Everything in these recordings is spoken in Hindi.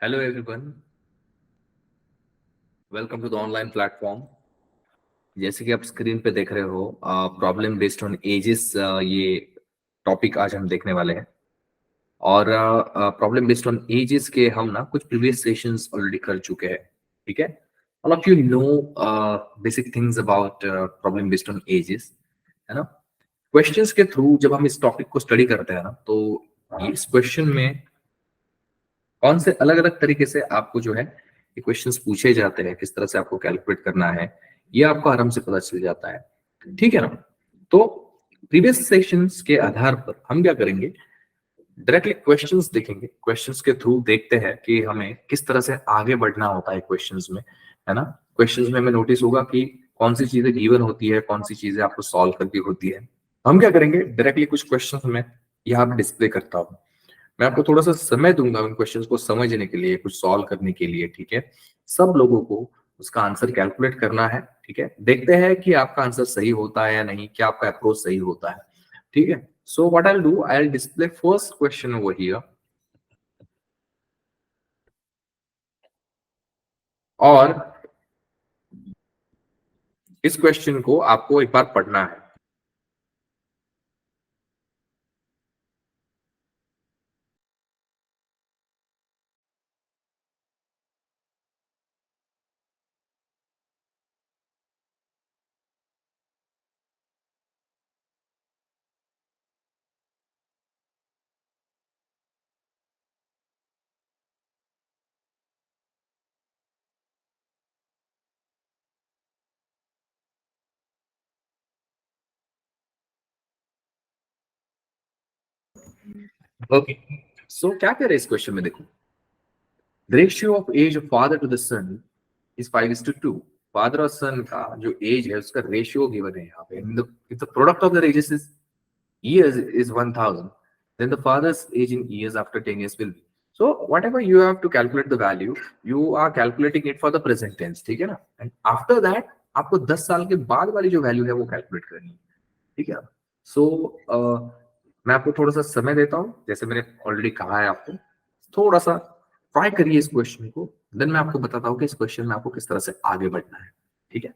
Hello everyone, welcome to the online platform. जैसे कि आप स्क्रीन पे देख रहे हो, प्रॉब्लम बेस्ड ऑन एजेस, ये टॉपिक आज हम देखने वाले हैं। और प्रॉब्लम बेस्ड ऑन एजेस के हम ना कुछ प्रीवियस सेशंस ऑलरेडी कर चुके हैं। ठीक है, all of you know basic things about problem based on edges, है ना। क्वेश्चंस के थ्रू जब हम इस टॉपिक को स्टडी करते हैं ना, तो इस क्वेश्चन में कौन से अलग अलग तरीके से आपको जो है ये क्वेश्चंस पूछे जाते हैं, किस तरह से आपको कैलकुलेट करना है, ये आपको आराम से पता चल जाता है। ठीक है ना। तो प्रीवियस सेशंस के आधार पर हम क्या करेंगे, डायरेक्टली क्वेश्चंस देखेंगे। क्वेश्चंस के थ्रू देखते हैं कि हमें किस तरह से आगे बढ़ना होता है क्वेश्चंस में, है ना। क्वेश्चंस में हमें नोटिस होगा कि कौन सी चीजें गिवन होती है, कौन सी चीजें आपको सॉल्व करनी होती है। हम क्या करेंगे, डायरेक्टली कुछ क्वेश्चंस में यहाँ पे डिस्प्ले करता हूँ। मैं आपको थोड़ा सा समय दूंगा उन क्वेश्चंस को समझने के लिए, कुछ सॉल्व करने के लिए। ठीक है, सब लोगों को उसका आंसर कैलकुलेट करना है। ठीक है, देखते हैं कि आपका आंसर सही होता है या नहीं, क्या आपका अप्रोच सही होता है। ठीक है, so what I do, I display first question over here. और इस क्वेश्चन को आपको एक बार पढ़ना है। ओके, सो क्या कह रहे हैं इस क्वेश्चन में, देखो। The ratio of age of father to the son is 5:2। Father और सन का जो एज है उसका रेशियो गिवन है यहाँ पे। If the product of the ages is years is 1000, then the father's age in years after 10 years will be, so whatever you have to calculate the value, you are calculating it for the present tense। ठीक है ना। एंड आफ्टर दैट आपको 10 साल के बाद वाली जो वैल्यू है वो कैलकुलेट करनी है। ठीक है। सो मैं आपको थोड़ा सा समय देता हूँ, जैसे मैंने ऑलरेडी कहा है आपको। थोड़ा सा ट्राई करिए इस क्वेश्चन को, देन मैं आपको बताता हूँ कि इस क्वेश्चन में आपको किस तरह से आगे बढ़ना है। ठीक है।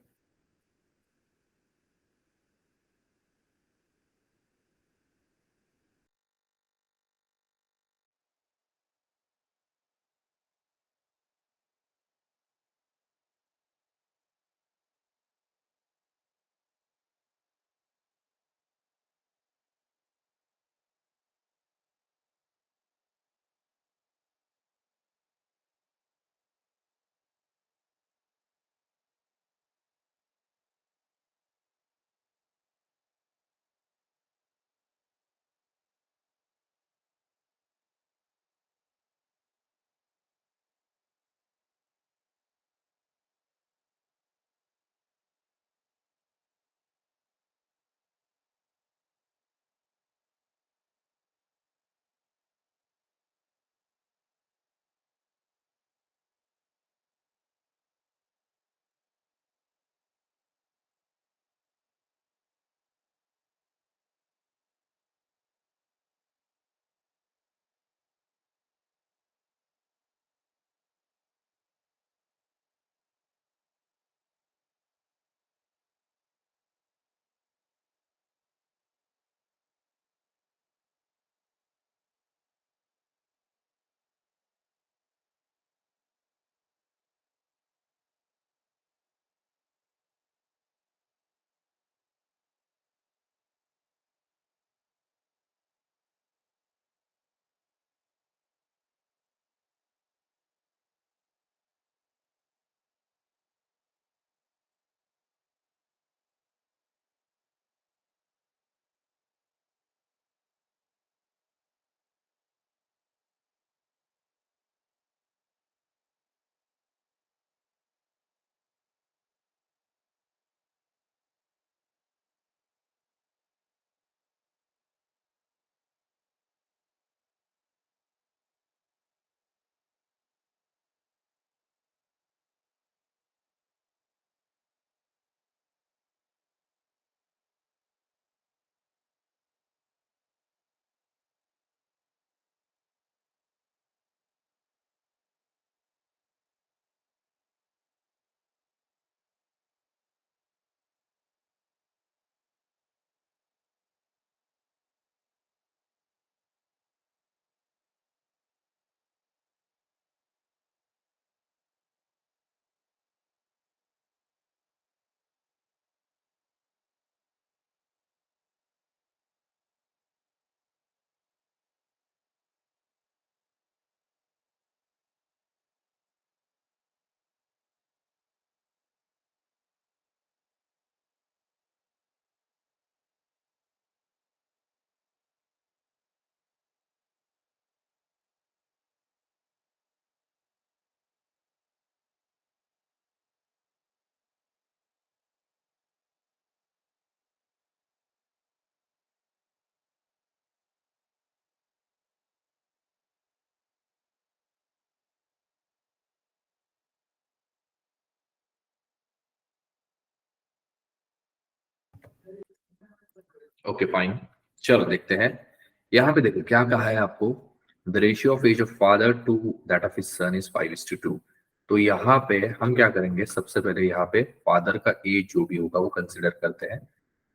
ओके फाइन, चलो देखते हैं। यहाँ पे देखो क्या कहा है आपको, the ratio of age of father to that of his son is 5:2। तो यहाँ पे हम क्या करेंगे, सबसे पहले यहाँ पे फादर का एज जो भी होगा वो कंसिडर करते हैं,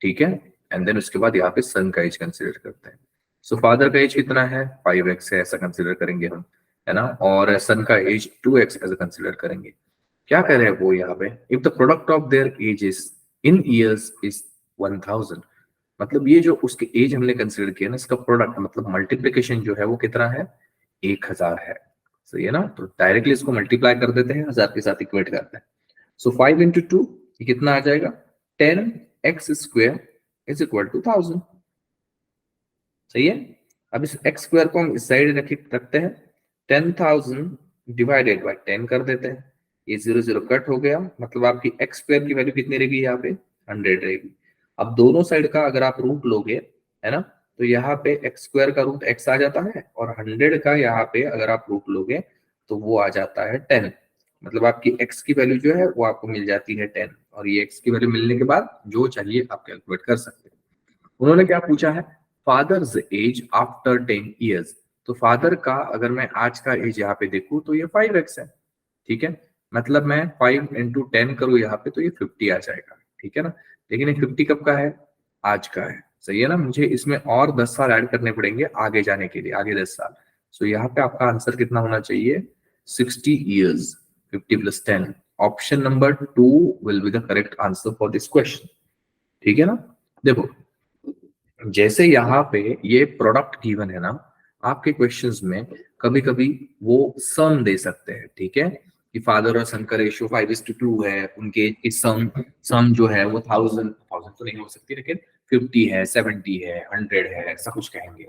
ठीक है। एंड देन उसके बाद यहाँ पे सन का एज कंसिडर करते हैं। सो फादर का एज कितना है, 5x है, ऐसा कंसिडर करेंगे हम, है ना। और सन का एज 2x ऐसा कंसिडर करेंगे। क्या कह रहे हैं वो यहाँ पे, if the product of their edges in years is 1000, मतलब ये जो उसके एज हमने कंसिडर किया ना, इसका प्रोडक्ट मतलब मल्टीप्लीकेशन जो है वो कितना है, 1000 है। सही है ना, तो डायरेक्टली इसको मल्टीप्लाई कर देते हैं, 1000 के साथ इक्वेट करते हैं। सो 5 into 2 ये कितना आ जाएगा, 10x² इज इक्वल टू 1000। सही है। अब इस एक्स स्क्वायर को हम इस साइड रखते हैं, 10,000 डिवाइडेड बाई 10 कर देते हैं। ये जीरो जीरो कट हो गया, मतलब आपकी एक्स स्क्वायर की वैल्यू कितनी रहेगी यहाँ पे, 100 रहेगी। अब दोनों साइड का अगर आप रूट लोगे, है ना, तो यहाँ पे एक्स स्क्वायर का रूट एक्स आ जाता है, और 100 का यहाँ पे अगर आप रूट लोगे तो वो आ जाता है 10। मतलब आपकी एक्स की वैल्यू जो है वो आपको मिल जाती है 10, और ये एक्स की वैल्यू मिलने के बाद जो चाहिए आप कैलकुलेट कर सकते हैं। उन्होंने क्या पूछा है, फादर्स एज आफ्टर 10 ईयर्स। तो फादर का अगर मैं आज का एज यहाँ पे देखूं तो ये 5x है, ठीक है। मतलब मैं 5 into 10 करूँ यहाँ पे तो ये 50 आ जाएगा, ठीक है ना। लेकिन ये 50 कब का है, आज का है। सही है ना, मुझे इसमें और 10 साल ऐड करने पड़ेंगे आगे जाने के लिए, आगे 10 साल। सो यहाँ पे आपका आंसर कितना होना चाहिए, 60 years. 50 + 10, option number 2 will be the correct answer for this question, ठीक है ना। देखो, जैसे यहाँ पे ये प्रोडक्ट गिवन है ना, आपके क्वेश्चंस में कभी कभी वो सम दे सकते हैं, ठीक है, कि फादर और सन का रेशियो 5:2 है, उनके की सम सम जो है वो 1000 1000 तो नहीं हो सकती, लेकिन 50 है, 70 है, 100 है, ऐसा कुछ कहेंगे,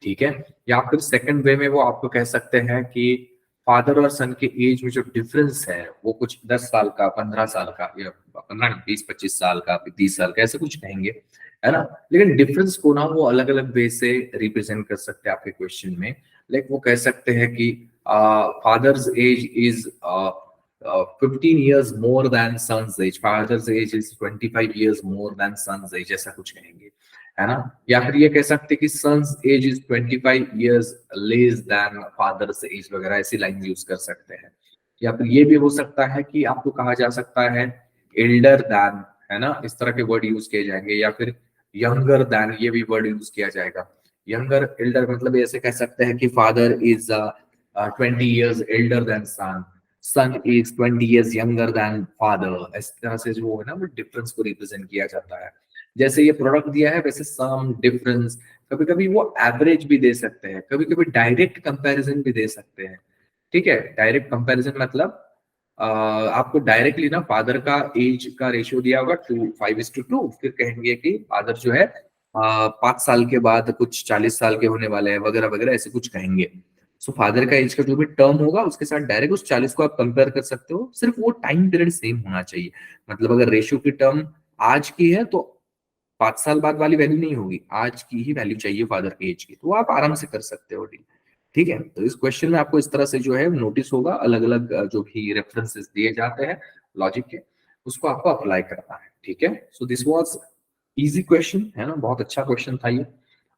ठीक है। या फिर सेकंड वे में वो आपको कह सकते हैं कि फादर और सन के एज में जो डिफरेंस है वो कुछ 10 साल का, 15 साल का, या 15 20 25 साल का, 30 साल का, ऐसे कुछ कहेंगे, है ना। लेकिन डिफरेंस को ना वो अलग अलग वे से रिप्रेजेंट कर सकते हैं आपके क्वेश्चन में। लाइक वो कह सकते हैं कि father's age is 15 years more than son's age, father's age is 25 years more than son's age, ऐसा कुछ कहेंगे, है ना। या फिर ये कह सकते हैं कि son's age is 25 years less than father's age, वगैरह ऐसी लाइन यूज कर सकते हैं। या फिर ये भी हो सकता है कि आपको कहा जा सकता है एल्डर दैन, है ना, इस तरह के वर्ड यूज किए जाएंगे। या फिर यंगर दैन, ये भी वर्ड यूज किया जाएगा। यंगर एल्डर मतलब ऐसे कह सकते हैं कि father is 20 years elder than son, son is 20 years younger than father. इस तरह से जो है ना वो डिफरेंस को रिप्रेजेंट किया जाता है। जैसे ये प्रोडक्ट दिया है वैसे सम, डिफरेंस, कभी कभी वो एवरेज भी दे सकते हैं, कभी कभी डायरेक्ट कंपैरिजन भी दे सकते हैं, ठीक है। डायरेक्ट कंपैरिजन मतलब आपको डायरेक्टली ना फादर का एज का रेशियो दिया होगा 5:2, फिर कहेंगे कि फादर जो है 5 साल के बाद कुछ 40 साल के होने वाले हैं, वगैरह वगैरह ऐसे कुछ कहेंगे। सो फादर का एज का जो भी टर्म होगा उसके साथ डायरेक्ट उस 40 को आप कंपेयर कर सकते हो, सिर्फ वो टाइम पीरियड सेम होना चाहिए। मतलब अगर रेशियो की टर्म आज की है तो 5 साल बाद वाली वैल्यू नहीं होगी, आज की ही वैल्यू चाहिए फादर के एज की, तो वो आप आराम से कर सकते हो डील, ठीक है। तो इस क्वेश्चन में आपको इस तरह से जो है नोटिस होगा, अलग अलग जो भी रेफरेंसेस दिए जाते हैं लॉजिक के, उसको आपको अप्लाई करना है, ठीक है। So this was easy question, है ना, बहुत अच्छा क्वेश्चन था ये।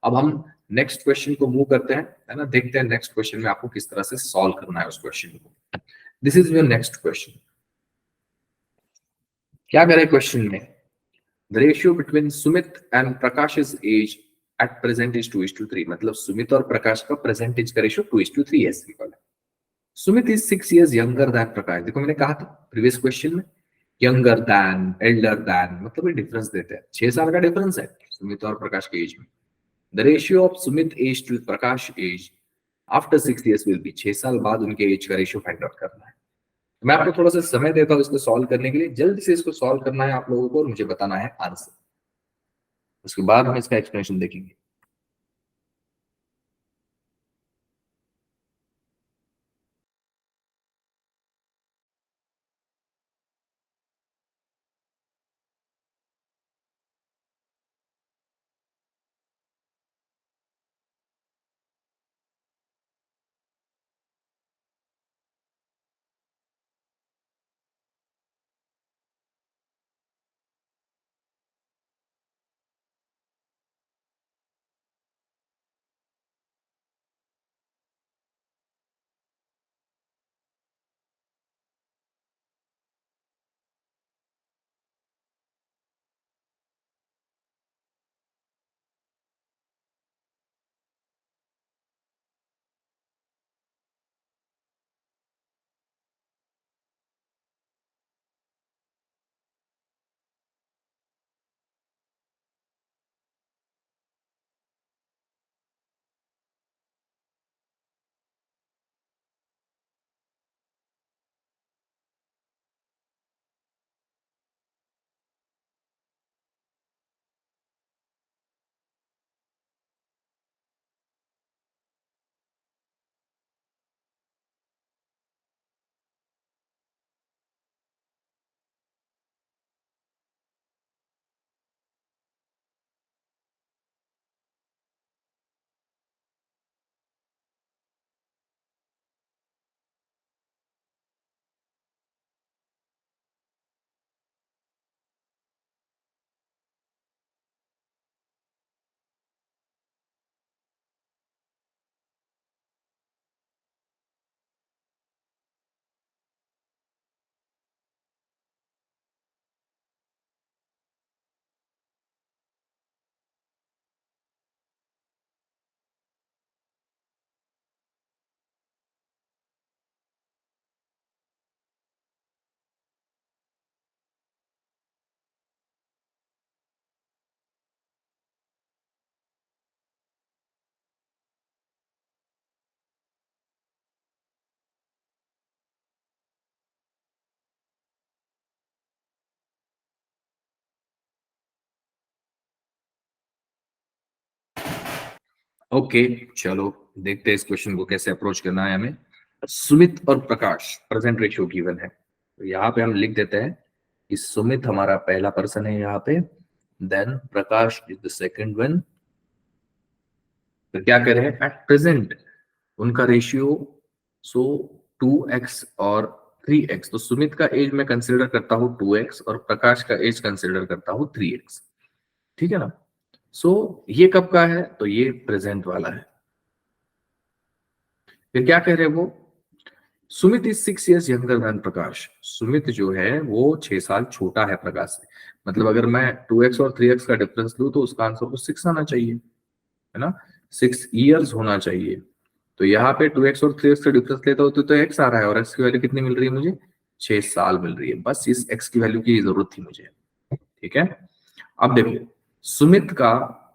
अब हम नेक्स्ट क्वेश्चन को मूव करते हैं, है ना, देखते हैं नेक्स्ट क्वेश्चन में आपको किस तरह से सॉल्व करना है उस क्वेश्चन को। This is your next question. क्या करें क्वेश्चन में, the ratio between Sumit and Prakash age at present is 2:3, मतलब सुमित और प्रकाश का प्रेजेंट एज का रेशियो 2:3 है, सिंपल है। Sumit is 6 years younger than Prakash, देखो मैंने कहा था प्रीवियस क्वेश्चन में, यंगर दैन, एल्डर दैन, मतलब ये डिफरेंस देते हैं, 6 साल का डिफरेंस है सुमित और प्रकाश के एज में। The ratio of Sumit age to Prakash age after 6 years will be, 6 साल बाद उनके एज का रेशियो फाइंड आउट करना है। मैं आपको थोड़ा सा समय देता हूँ इसको सॉल्व करने के लिए, जल्दी से इसको सॉल्व करना है आप लोगों को और मुझे बताना है आंसर, उसके बाद हम इसका एक्सप्लेनेशन देखेंगे। ओके, चलो देखते हैं इस क्वेश्चन को कैसे अप्रोच करना है हमें। सुमित और प्रकाश प्रेजेंट रेशियो गिवन है, तो यहाँ पे हम लिख देते हैं कि सुमित हमारा पहला पर्सन है यहाँ पे, then Prakash is the second one. तो क्या कह रहे हैं एट प्रेजेंट उनका रेशियो, सो 2x और 3x। तो सुमित का एज मैं कंसिडर करता हूँ 2x और प्रकाश का एज कंसिडर करता हूँ 3x। ठीक है ना। सो ये कब का है, तो ये प्रेजेंट वाला है। फिर क्या कह रहे हैं वो, Sumit is 6 years younger than Prakash. Sumit जो है वो 6 साल छोटा है प्रकाश से। मतलब अगर मैं 2x और 3x का डिफरेंस लूं तो उसका आंसर को 6 आना चाहिए, है ना। 6 years होना चाहिए। तो यहाँ पे 2x और 3x का डिफरेंस लेता हो तो x आ रहा है, और x की वैल्यू कितनी मिल रही है मुझे, 6 साल मिल रही है। बस इस x की वैल्यू की जरूरत थी मुझे। ठीक है। अब देखो सुमित का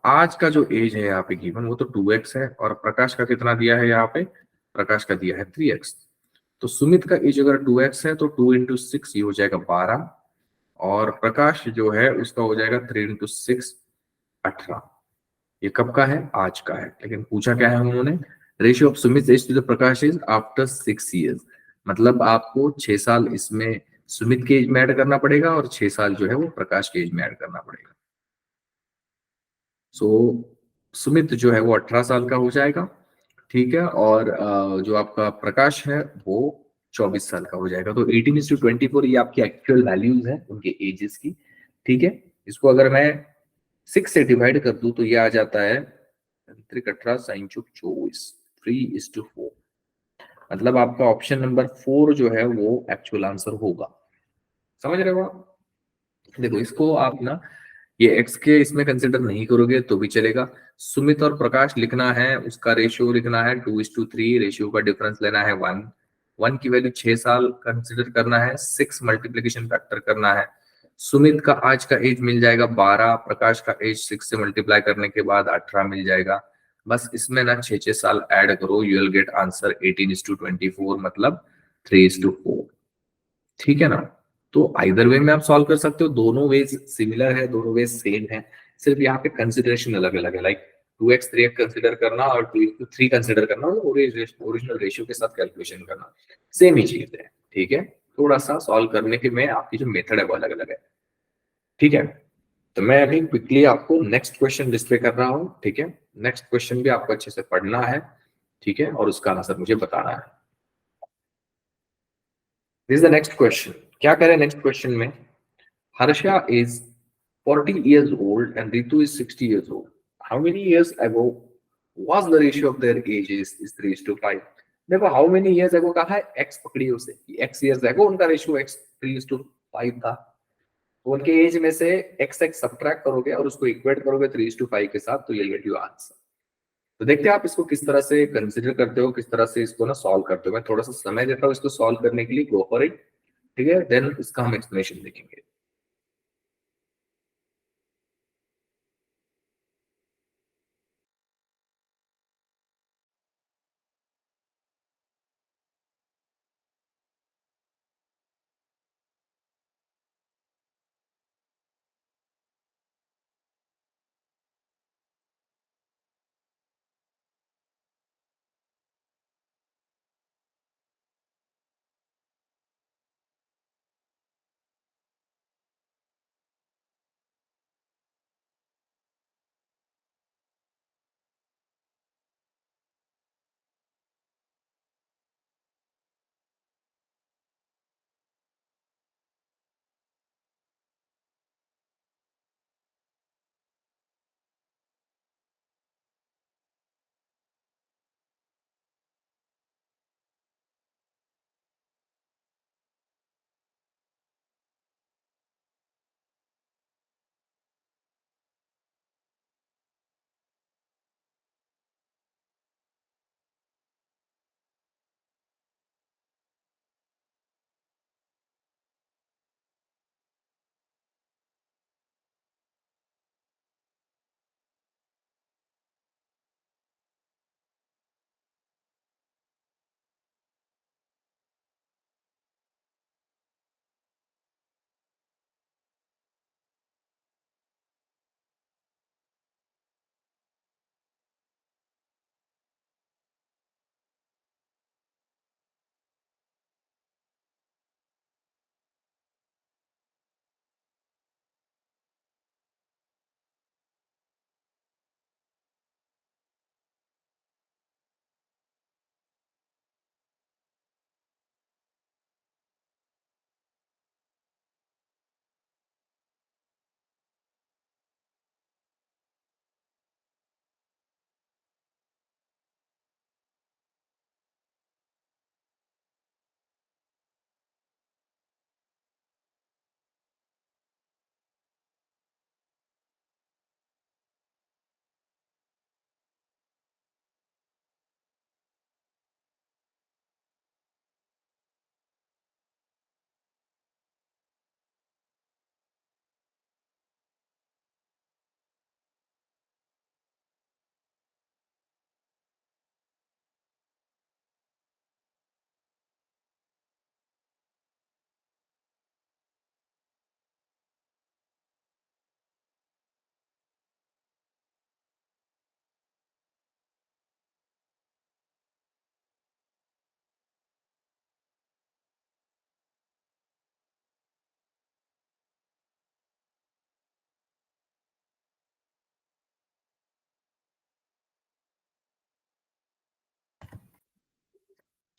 आज का जो एज है यहाँ पे गिवन वो तो 2x है, और प्रकाश का कितना दिया है यहाँ पे, प्रकाश का दिया है 3x। तो सुमित का एज अगर 2x है तो 2 into 6 ये हो जाएगा 12, और प्रकाश जो है उसका हो जाएगा 3 into 6 18। ये कब का है, आज का है। लेकिन पूछा क्या है उन्होंने, ratio of Sumit age to the Prakash is after 6 years। मतलब आपको 6 साल इसमें सुमित के एज में ऐड करना पड़ेगा, और 6 साल जो है वो प्रकाश के एज में ऐड करना पड़ेगा। सो सुमित जो है वो 18 साल का हो जाएगा। ठीक है। और जो आपका प्रकाश है वो 24 साल का हो जाएगा। तो 18:24 ये आपकी एक्चुअल वैल्यूज है उनके एजेस की। ठीक है। इसको अगर मैं 6 से डिवाइड कर दूं तो ये आ जाता है 18 sin 24, 3:4। मतलब आपका ऑप्शन नंबर 4 जो है वो एक्चुअल आंसर होगा। समझ रहे हो आप। देखो इसको आप ना ये एक्स के इसमें कंसिडर नहीं करोगे तो भी चलेगा। सुमित और प्रकाश लिखना है, उसका रेशियो लिखना है 2:3, रेशियो का डिफरेंस लेना है 1। 1 की वैल्यू 6 साल कंसिडर करना है, 6 मल्टीप्लीकेशन फैक्टर करना है। सुमित का आज का एज मिल जाएगा 12, प्रकाश का एज 6 से मल्टीप्लाई करने के बाद 18 मिल जाएगा। बस इसमें ना 6 6 साल ऐड करो, यू विल गेट आंसर 18:24, मतलब 3:4। ठीक है ना। तो आइदर वे में आप सॉल्व कर सकते हो, दोनों वेज सिमिलर है, दोनों वेज सेम है। सिर्फ यहाँ पे कंसिडरेशन अलग अलग है, लाइक 2x 3x कंसिडर करना और 2:3 कंसिडर करना, ओरिजिनल रेशियो के साथ कैलकुलेशन करना सेम ही चीज है। ठीक है। थोड़ा सा सॉल्व करने के में आपकी जो मेथड है वो अलग अलग है। ठीक है। तो मैं अभी क्विकली आपको नेक्स्ट क्वेश्चन डिस्प्ले कर रहा हूँ। ठीक है। नेक्स्ट क्वेश्चन भी आपको अच्छे से पढ़ना है। ठीक है। और उसका आंसर मुझे बताना है। This is the next question. क्या करें नेक्स्ट क्वेश्चन में, Harsha is 40 years old and Ritu is 60 years old. How many years ago was the ratio of their ages is 3:5? देखो how many years ago कहा है, x पकड़ी उसे कि x years ago उनका रेशियो x 3:5 था। तो उनके एज में से x x सब्ट्रैक्ट करोगे और उसको इक्वेट करोगे 3:5 के साथ, तो ये गेट यू आंसर। तो देखते हैं आप इसको किस तरह से कंसिडर करते हो, किस तरह से इसको ना सॉल्व करते हो। मैं थोड़ा सा समय देता हूँ इसको सॉल्व करने के लिए, गो फॉर इट। ठीक है। देन इसका हम एक्सप्लेनेशन देखेंगे।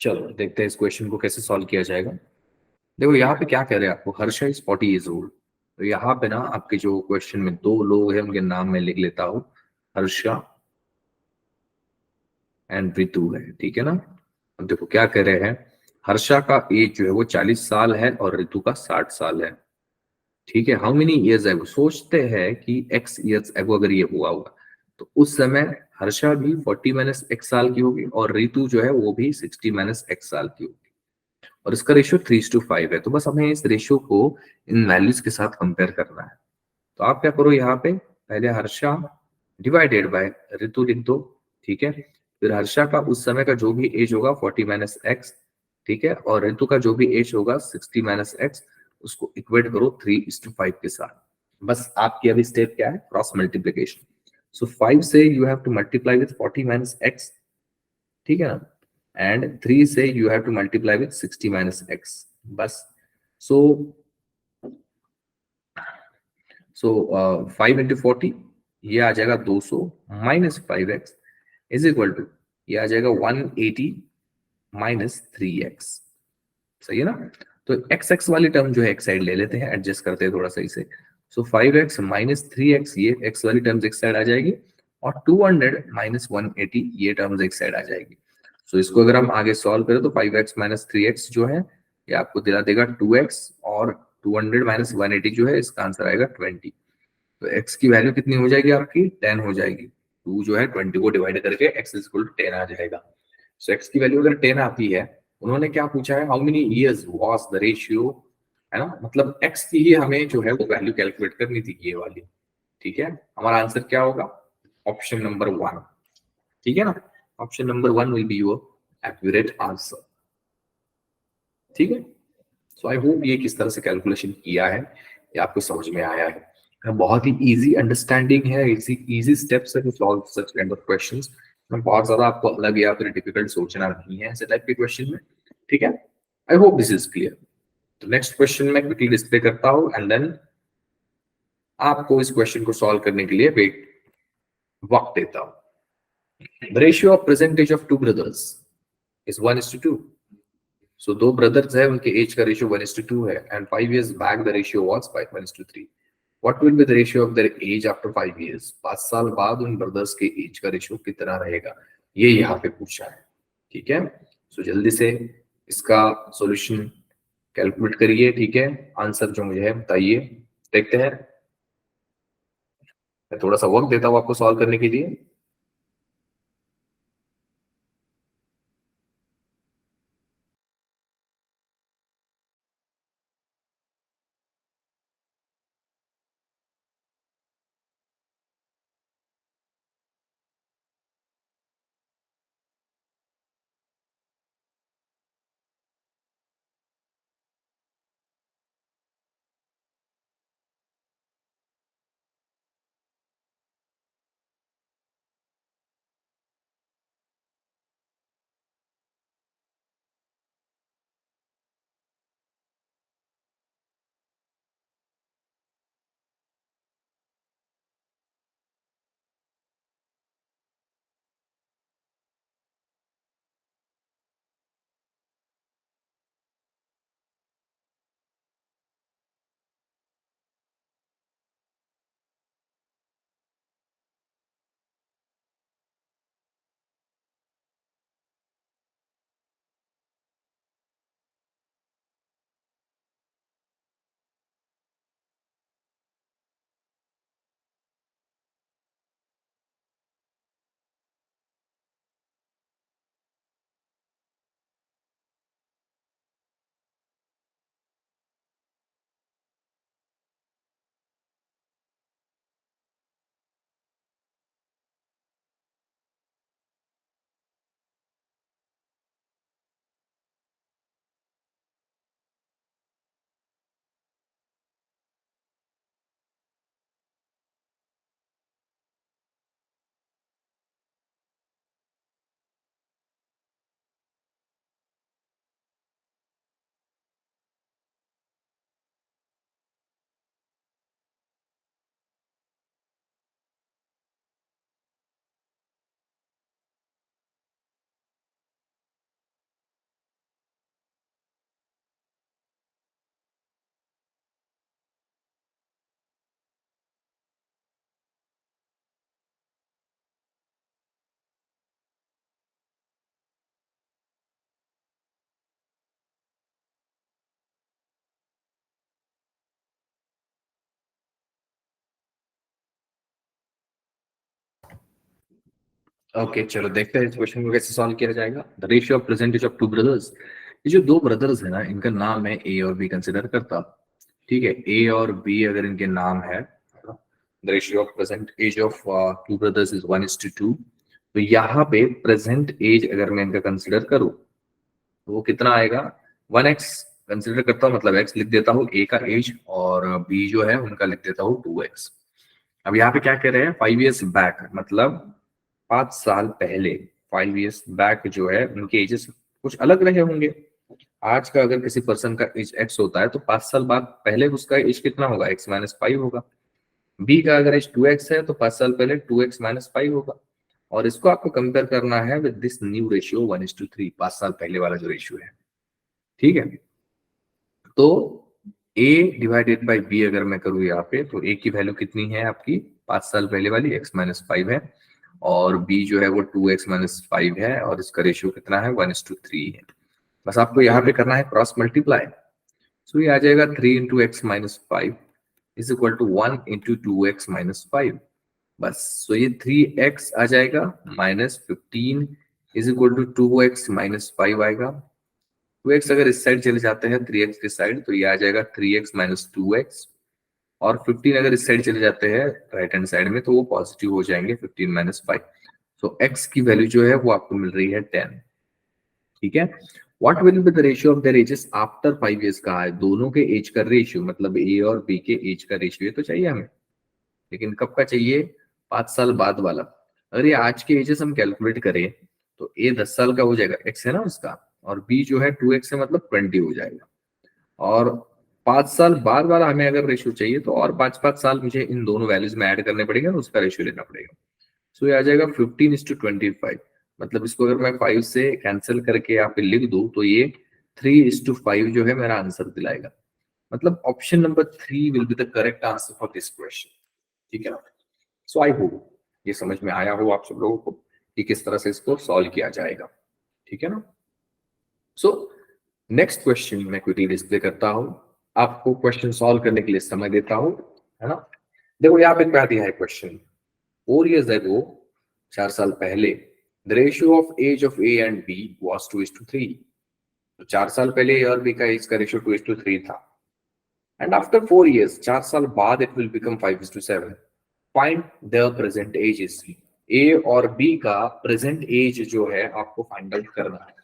चलो देखते हैं इस क्वेश्चन को कैसे सॉल्व किया जाएगा। देखो यहाँ पे क्या कह रहे हैं आपको, हर्षा इज 40 years old। तो यहाँ पे ना आपके जो क्वेश्चन में दो लोग हैं उनके नाम मैं लिख लेता हूँ, हर्षा एंड ऋतु है, ठीक है ना। अब देखो क्या कह रहे हैं, हर्षा का एज जो है वो 40 साल है और ऋतु का 60 साल है, ठीक है। हाउ मेनी ईयर्स एगो, सोचते हैं कि एक्स ईयर्स एगो अगर ये हुआ होगा तो उस समय हर्षा भी 40 - x साल की होगी और ऋतु जो है वो भी 60 - x साल की होगी, और इसका रेशियो 3:5 है। तो बस हमें इस रेशियो को इन वैल्यूज के साथ कंपेयर करना है। तो आप क्या करो, यहाँ पे पहले हर्षा डिवाइडेड बाय ऋतु लिख दो, ठीक है। फिर हर्षा का उस समय का जो भी एज होगा 40 - x, ठीक है, और ऋतु का जो भी एज होगा 60 - x, उसको इक्वेट करो 3:5 के साथ। बस आपकी अभी स्टेप क्या है, क्रॉस मल्टीप्लीकेशन। सो 5 से you have to multiply with 40 - x, ठीक है ना, एंड 3 से you have to multiply with 60 - x, बस। सो सो 5 × 40 ये आ जाएगा 200 -5x इज इक्वल टू, ये आ जाएगा 180 -3x, सही है ना। तो एक्स एक्स वाली टर्म जो है एक साइड ले लेते हैं, एडजस्ट करते हैं थोड़ा सही से। सो 5x -3x, ये एक्स वाली टर्म्स एक साइड आ जाएगी, और 200 -180 ये टर्म्स एक साइड आ जाएगी। सो इसको अगर हम आगे सॉल्व करें तो 5x -3x जो है ये आपको दिला देगा 2x, और 200 -180 जो है इसका आंसर आएगा 20। तो x की वैल्यू कितनी हो जाएगी आपकी, 10 हो जाएगी। 2 जो है 20 को डिवाइड करके x इक्वल टू 10 आ जाएगा। सो x की वैल्यू अगर 10 आती है, उन्होंने क्या पूछा है, how many years was the ratio, है ना, मतलब x की ही हमें जो है वो वैल्यू कैलकुलेट करनी थी, ये वाली, ठीक है। हमारा आंसर क्या होगा, ऑप्शन नंबर 1, ठीक है ना। Option number 1 will be your accurate answer, ठीक है। सो आई होप ये किस तरह से कैलकुलेशन किया है ये आपको समझ में आया है। बहुत ही इजी अंडरस्टैंडिंग है, इजी इजी स्टेप्स है to solve such kind of questions. बहुत ज्यादा आपको अलग या फिर डिफिकल्ट सोचना नहीं है ऐसे टाइप के क्वेश्चन में, ठीक है। I hope this is clear. तो नेक्स्ट क्वेश्चन मैं क्विकली डिस्प्ले करता हूँ एंड देन आपको इस क्वेश्चन को सॉल्व करने के लिए वेट वक्त देता हूँ। The ratio of percentage of two brothers is 1:2। So दो ब्रदर्स है, उनके एज का रेशियो 1:2 है, and 5 years back the ratio was 5:3। What will be the ratio of their age after 5 years? 5 साल बाद उन ब्रदर्स के एज का रेशियो कितना रहेगा, ये यहाँ पे पूछा है, ठीक है। सो जल्दी से इसका सॉल्यूशन कैलकुलेट करिए, ठीक है। आंसर जो मुझे है बताइए, देखते हैं। मैं थोड़ा सा वक्त देता हूँ आपको सॉल्व करने के लिए। ओके, चलो देखते हैं इस क्वेश्चन को कैसे सॉल्व किया जाएगा। The ratio of percentage of two brothers, ये जो दो ब्रदर्स है ना, इनका नाम है ए और बी कंसिडर करता। ठीक है, ए और बी अगर इनके नाम है, the ratio of present age of two brothers is 1:2। तो यहाँ पे प्रेजेंट एज अगर मैं इनका कंसिडर करूँ तो वो कितना आएगा, 1x कंसिडर करता हूँ, मतलब x लिख देता हूँ ए का एज, और बी जो है उनका लिख देता हूँ 2x। अब यहाँ पे क्या कह रहे हैं, 5 years बैक, मतलब 5 साल पहले, 5 years बैक जो है उनके एजेस कुछ अलग रहे होंगे। आज का अगर किसी पर्सन का एज एक्स होता है तो 5 साल बाद पहले उसका एज कितना होगा, x-5 होगा। बी का अगर एज 2x है तो 5 साल पहले 2x-5 होगा। और इसको आपको कंपेयर करना है विद दिस न्यू रेशियो 1:3, 5 साल पहले वाला जो रेशियो है। ठीक है, तो a डिवाइडेड बाई बी अगर मैं करूँ यहाँ पे, तो a की वैल्यू कितनी है आपकी, 5 साल पहले वाली x-5 है, और b जो है वो 2x-5 है, और इसका रेशियो कितना है, 1:3 है। बस आपको यहाँ पे करना है क्रॉस मल्टीप्लाई। सो ये आ जाएगा 3 × x-5 is equal to 1 × 2x-5। बस, सो ये 3x आ जाएगा, -15 इज इक्वल टू 2x-5 आएगा। 2x अगर इस साइड चले जाते हैं 3x की साइड, तो ये आ जाएगा 3x-2x। और 15 अगर इस साइड चले जाते हैं राइट हैंड साइड में, तो वो पॉजिटिव हो जाएंगे, 15-5। सो x की वैल्यू जो है वो आपको मिल रही है 10। ठीक है, what will be the ratio of there edges after 5 years का है, दोनों के एज का रेशियो, मतलब ए और बी के एज का रेशियो, ये तो चाहिए हमें, लेकिन कब का चाहिए, 5 साल बाद वाला। अगर ये आज के एजेस हम कैलकुलेट करें तो ए 10 साल का हो जाएगा, एक्स है ना उसका, और बी जो है 2x है, मतलब 20 हो जाएगा। और 5 साल बाद वाला हमें अगर रेशियो चाहिए तो और 5-5 साल मुझे इन दोनों वैल्यूज में ऐड करने पड़ेगा, उसका रेशियो लेना पड़ेगा। सो ये आ जाएगा 15:25। मतलब इसको अगर मैं 5 से कैंसिल करके यहाँ पे लिख दूं तो ये 3:5 जो है मेरा आंसर दिलाएगा। मतलब option number 3 will be the correct answer for this question. ठीक है ना। सो आई होप ये समझ में आया हो आप सब लोगों को कि किस तरह से इसको सॉल्व किया जाएगा। ठीक है ना। सो नेक्स्ट क्वेश्चन मैं क्विकली डिस्प्ले करता हूं, आपको क्वेश्चन सॉल्व करने के लिए समय देता हूं, है ना। देखो यहाँ पे क्या दिया है क्वेश्चन, 4 years ago, 4 साल पहले, the ratio of age of A and B was 2:3। तो 4 साल पहले ए और बी का एज का रेशियो 2:3 था। एंड आफ्टर 4 years, 4 साल बाद it will become 5:7। Find the present ages, A और बी का प्रेजेंट एज जो है आपको फाइंड आउट करना है।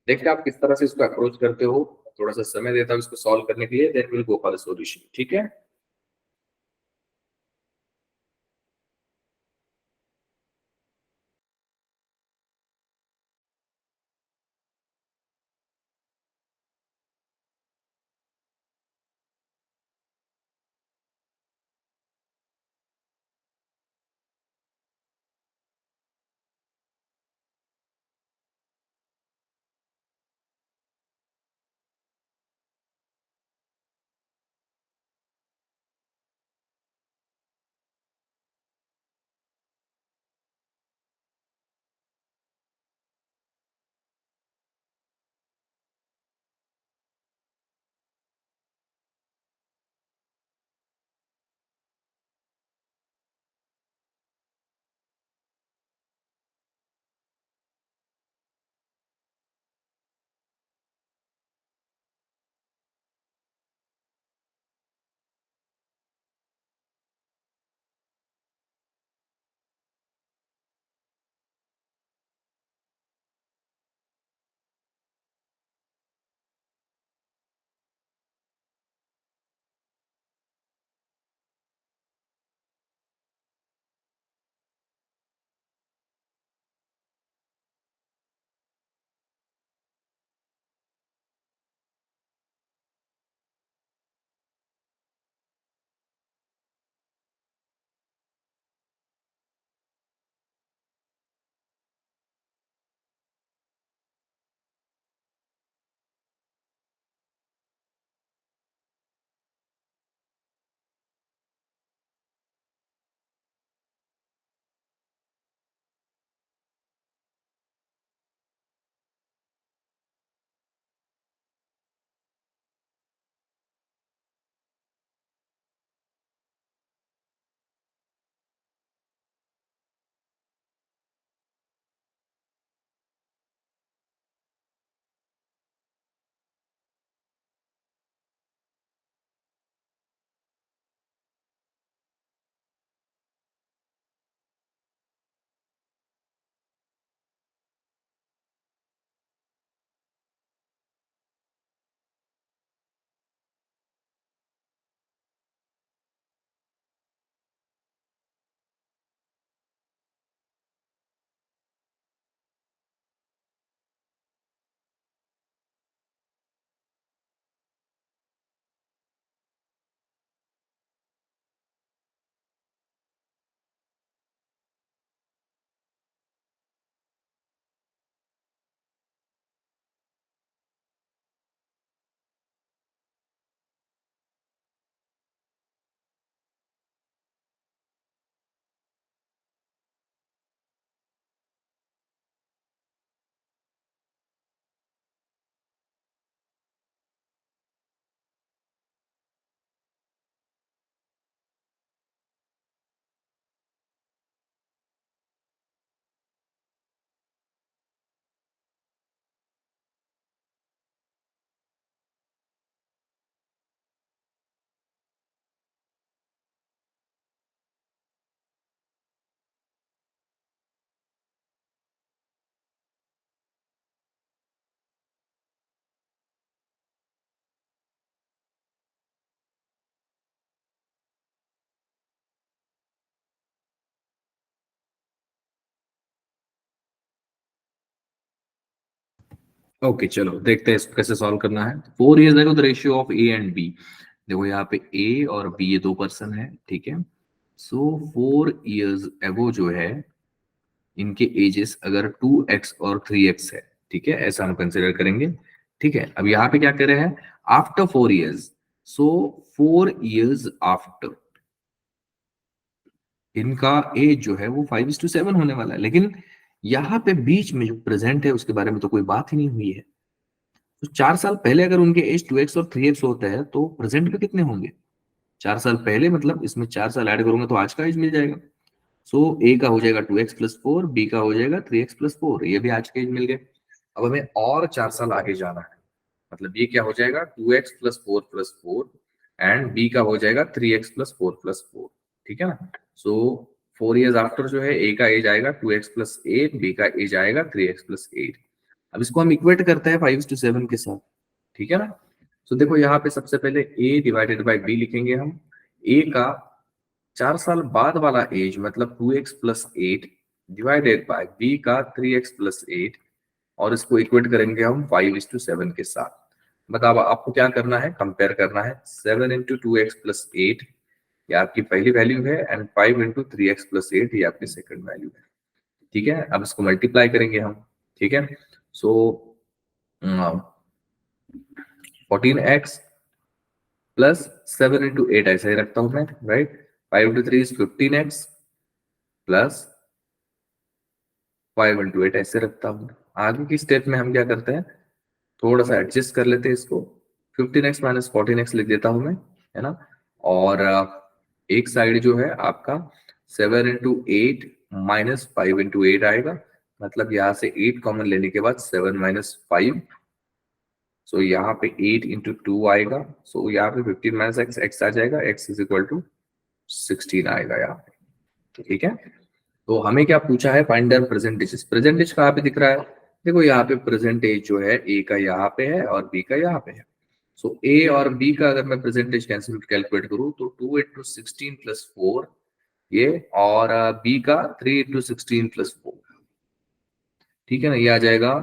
देखते हैं आप किस तरह से इसको अप्रोच करते हो। थोड़ा सा समय देता हूँ इसको सॉल्व करने के लिए, then will go for the solution. ठीक है। ओके चलो देखते हैं इसको कैसे सॉल्व करना है। 4 years देखो the ratio of A and B. देखो यहाँ पे ए और बी ये दो पर्सन है, ठीक है। सो 4 years एगो जो है इनके एजेस अगर 2x और 3x है, ठीक है, ऐसा हम कंसिडर करेंगे। ठीक है, अब यहाँ पे क्या कर रहे हैं, आफ्टर 4 years। सो 4 years आफ्टर इनका एज जो है वो 5:7 होने वाला है, लेकिन यहाँ पे बीच में जो प्रेजेंट है उसके बारे में तो कोई बात ही नहीं हुई है। तो 4 साल पहले अगर उनके एज 2x और 3x होता है तो प्रेजेंट में कितने होंगे? 4 साल पहले, मतलब इसमें 4 साल ऐड करूंगा तो आज का एज मिल जाएगा। सो ए का हो जाएगा 2x+4, बी का हो जाएगा 3x+4, ये भी आज के एज मिल गए। अब हमें और 4 साल आगे जाना है, मतलब ये क्या हो जाएगा 2x+4+4 एंड बी का हो जाएगा 3x+4+4। ठीक है ना। सो 4 years आफ्टर जो है ए का एज आएगा 2x+8, बी का एज आएगा 3x+8। अब इसको हम इक्वेट करते हैं 5:7 के साथ, ठीक है ना। तो देखो यहाँ पे सबसे पहले ए डिवाइडेड बाई बी लिखेंगे हम। ए का 4 साल बाद वाला एज मतलब 2x+8 डिवाइडेड बाय बी का 3x+8, और इसको इक्वेट करेंगे हम 5:7 के साथ। बताओ आपको क्या करना है, कंपेयर करना है। 7 × 2x+8 ये आपकी पहली वैल्यू है एंड 5 × 3x+8 ये आपकी सेकंड वैल्यू है। ठीक है, अब इसको मल्टीप्लाई करेंगे हम। ठीक है, सो 14x प्लस 7 × 8 ऐसा ही रखता हूं मैं, राइट। 5 × 3 = 15x प्लस 5 × 8 ऐसे रखता हूँ। आगे की स्टेप में हम क्या करते हैं, थोड़ा सा एडजस्ट कर लेते हैं इसको। 15x माइनस 14x लिख देता हूं मैं, है ना। और एक साइड जो है आपका 7 × 8 माइनस 5 × 8 आएगा, मतलब यहाँ से 8 कॉमन लेने के बाद 7 माइनस 5। सो यहाँ पे 8 × 2 आएगा। सो यहाँ पे 15 माइनस एक्स, एक्स आ जाएगा, x इज इक्वल टू 16 आएगा यहाँ पे। ठीक है, तो हमें क्या पूछा है, फाइंड द प्रेजेंटेज। प्रेजेंटेज कहाँ पे दिख रहा है, देखो यहाँ पे प्रेजेंटेज जो है ए का यहाँ पे है और बी का यहाँ पे है। सो ए और बी का अगर मैं प्रेजेंटेज कैंसिल कैलकुलेट करूँ तो 2 × 16 + 4 ये, और बी का 3 × 16 + 4। ठीक है ना, ये आ जाएगा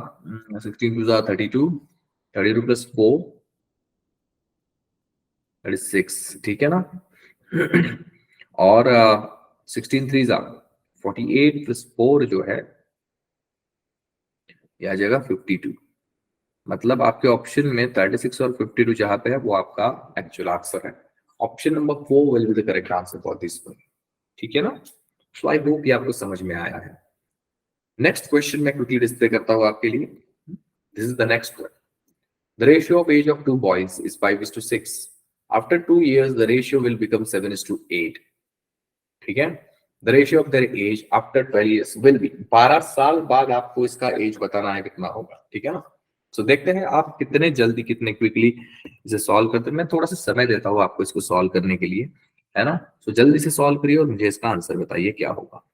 16 × 2 = 32, 32 + 4 36। ठीक है ना। और 16 × 3 = 48 + 4 जो है ये आ जाएगा 52। मतलब आपके ऑप्शन में 36 और 52 जहां पे है वो आपका एक्चुअल आंसर है। Option number 4 will be the correct answer for this one. ठीक है ना। सो आई होप ये आपको समझ में आया है। नेक्स्ट क्वेश्चन मैं क्विकली डिस्प्ले करता हूं आपके लिए। This is the next one. The ratio of age of two boys is 5:6। After 2 years the ratio will become 7:8। ठीक है, the ratio of their age after 12 years will be. 12 साल बाद आपको इसका एज बताना है कितना होगा। ठीक है ना। सो देखते हैं आप कितने जल्दी कितने क्विकली इसे सॉल्व करते हैं। मैं थोड़ा सा समय देता हूँ आपको इसको सॉल्व करने के लिए, है ना। सो जल्दी से सॉल्व करिए और मुझे इसका आंसर बताइए क्या होगा।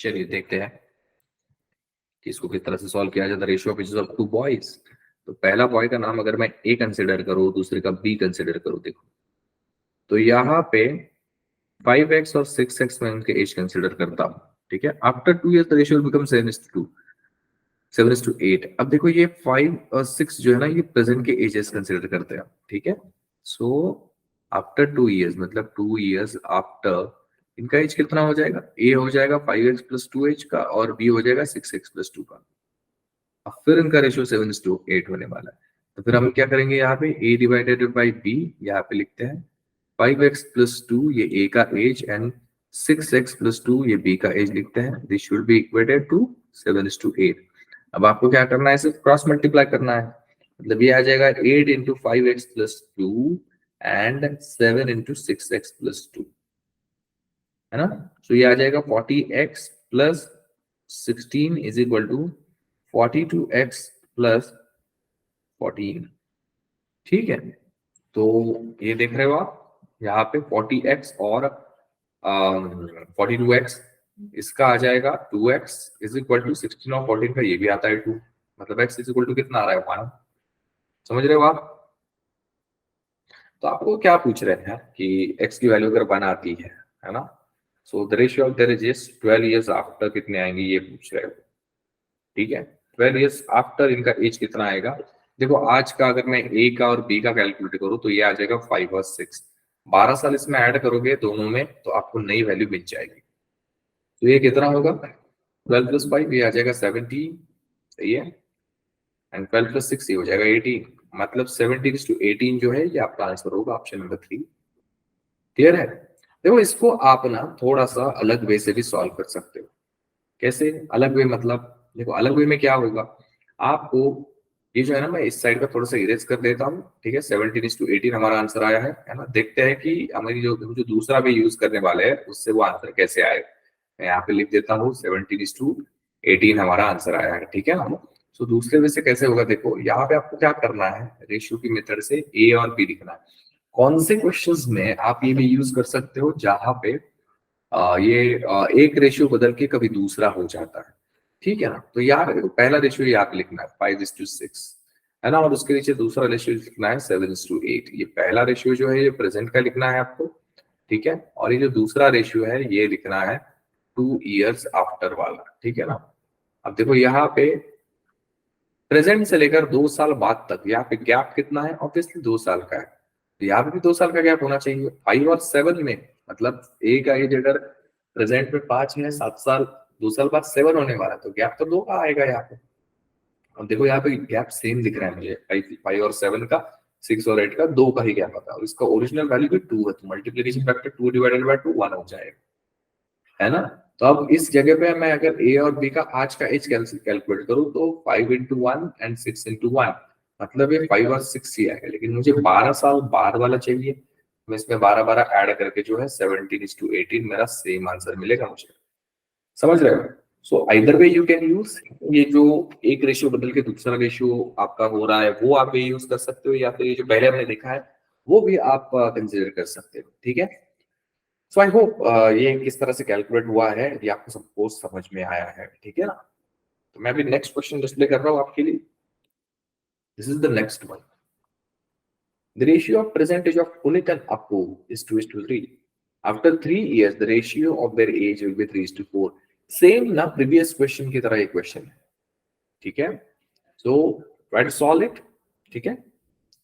चलिए देखते हैं कि इसको किस तरह से सॉल्व किया जाता है। Ratio of ages of two boys, तो पहला बॉय का नाम अगर मैं ए कंसिडर करूँ, दूसरे का बी कंसिडर करूँ, देखो तो यहाँ पे 5x और 6x में उनके एज कंसिडर करता हूँ, ठीक है। After 2 years the ratio will become 7:2, 7:8। अब देखो ये 5 और 6 जो है ना, ये प्रेजेंट के एजेस कंसिडर करते हैं, ठीक है। सो आफ्टर 2 years, मतलब 2 years आफ्टर, इनका एज कितना हो जाएगा? ए हो जाएगा 5x प्लस 2h का, और बी हो जाएगा 6x प्लस 2 का। अब फिर इनका रेशियो 7:8 होने वाला है। तो फिर हम क्या करेंगे, यहाँ पे a डिवाइडेड बाई बी, यहाँ पे लिखते हैं 5x प्लस 2 ये a का एज, एंड 6x प्लस 2 ये b का एज लिखते हैं। This should be equated to 7:8। अब आपको क्या करना है, सिर्फ क्रॉस मल्टीप्लाई करना है। मतलब ये आ जाएगा 8 into 5x plus 2 and 7 into 6x plus 2, है ना। तो ये आ जाएगा 40x plus 16 is equal to 42x plus 14, ठीक है। तो ये देख रहे हो आप यहाँ पे 40x और 42x, इसका आ जाएगा 2x इज इक्वल टू 16 और 14 का ये भी आता है 2, मतलब x इज इक्वल टू कितना आ रहा है 1। समझ रहे हो आप? तो आपको क्या पूछ रहे हैं कि x की वैल्यू अगर 1 आती है ना, so the ratio of there edges 12 years after कितने आएंगे ये पूछ रहे हो, ठीक है। 12 इयर्स आफ्टर इनका एज कितना आएगा? देखो आज का अगर मैं ए का और बी का कैलकुलेट करूं तो ये आ जाएगा 5 और 6, 12 साल इसमें ऐड करोगे दोनों में तो आपको नई वैल्यू मिल जाएगी। तो ये कितना होगा? 12 प्लस 5 ये आ जाएगा 17, सही है, एंड 12 प्लस 6 ये हो जाएगा 18, मतलब 17:18 जो है ये आपका आंसर होगा, ऑप्शन नंबर 3। क्लियर है? देखो इसको आप ना थोड़ा सा अलग वे से भी सॉल्व कर सकते हो। कैसे अलग वे? मतलब देखो अलग वे में क्या होगा, आपको ये जो है ना, मैं इस साइड का थोड़ा सा इरेज कर देता हूँ, ठीक है। 17:18 हमारा आंसर आया है ना। देखते हैं कि हमारी जो जो दूसरा भी यूज करने वाले हैं उससे वो आंसर कैसे आएगा। मैं यहाँ पे लिख देता हूँ 17:18 हमारा आंसर आया है, ठीक है ना। तो दूसरे वे से कैसे होगा, देखो यहाँ पे आपको क्या करना है, रेशियो की मेथड से ए और बी लिखना है। कौन से क्वेश्चंस में आप ये भी यूज कर सकते हो जहां पे एक रेशियो बदल के कभी दूसरा हो जाता है, ठीक है ना। तो यार पहला रेशियो यहाँ पे लिखना है 5:6, है ना, और उसके नीचे दूसरा रेशियो लिखना है 7:8। ये पहला रेशियो जो है ये प्रेजेंट का लिखना है आपको, ठीक है। और ये जो दूसरा रेशियो है ये लिखना है 2 years आफ्टर वाला, ठीक है ना। अब देखो यहाँ पे प्रेजेंट से लेकर 2 साल बाद तक यहाँ पे गैप कितना है? ऑब्वियसली 2 साल का है, तो यहाँ पे भी 2 साल का गैप होना चाहिए। 5 और 7 में, मतलब ए का एज अगर प्रेजेंट में 5 है, 7 साल, 2 साल बाद 7 होने वाला है, तो गैप तो 2 का आएगा यहाँ पे। अब देखो यहाँ पे गैप सेम दिख रहा है मुझे, 5 और 7 का, 6 और 8 का 2 का ही गैप आता है, और इसका ओरिजिनल वैल्यू भी 2 है, तो मल्टीप्लिकेशन फैक्टर 2 डिवाइडेड बाय 2 1 हो जाएगा, है ना। तो अब इस जगह पे मैं अगर ए और बी का आज का एज कैलकुलेट करूं तो 5 इंटू 1 एंड 6 इंटू 1, मतलब ये 5 और 6 ही आएगा, लेकिन मुझे 12 साल बाद वाला चाहिए। मैं इसमें 12 ऐड करके जो है 17:18 मेरा सेम आंसर मिलेगा मुझे। समझ रहे हो? So either way you can use, ये जो एक रेशियो बदल के दूसरा रेशियो आपका हो रहा है वो आप ये यूज कर सकते हो, या फिर ये जो पहले हमने देखा है वो भी आप कंसिडर कर सकते हो, ठीक है। सो आई होप ये किस तरह से कैलकुलेट हुआ है ये आपको सबको समझ में आया है, ठीक है ना। तो मैं भी नेक्स्ट क्वेश्चन डिस्प्ले कर रहा हूँ आपके लिए। This is the next one. The ratio of percentage of Punit and Appu is 2:3। After 3 years the ratio of their age will be 3:4। Same ना प्रीवियस क्वेश्चन की तरह ये क्वेश्चन है, ठीक है। So try to solve it, ठीक है।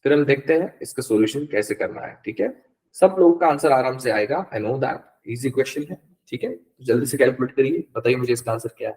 फिर हम देखते हैं इसका सॉल्यूशन कैसे करना है, ठीक है। सब लोगों का आंसर आराम से आएगा, I know that, easy question है, ठीक है। जल्दी से कैलकुलेट करिए, बताइए मुझे इसका आंसर क्या है।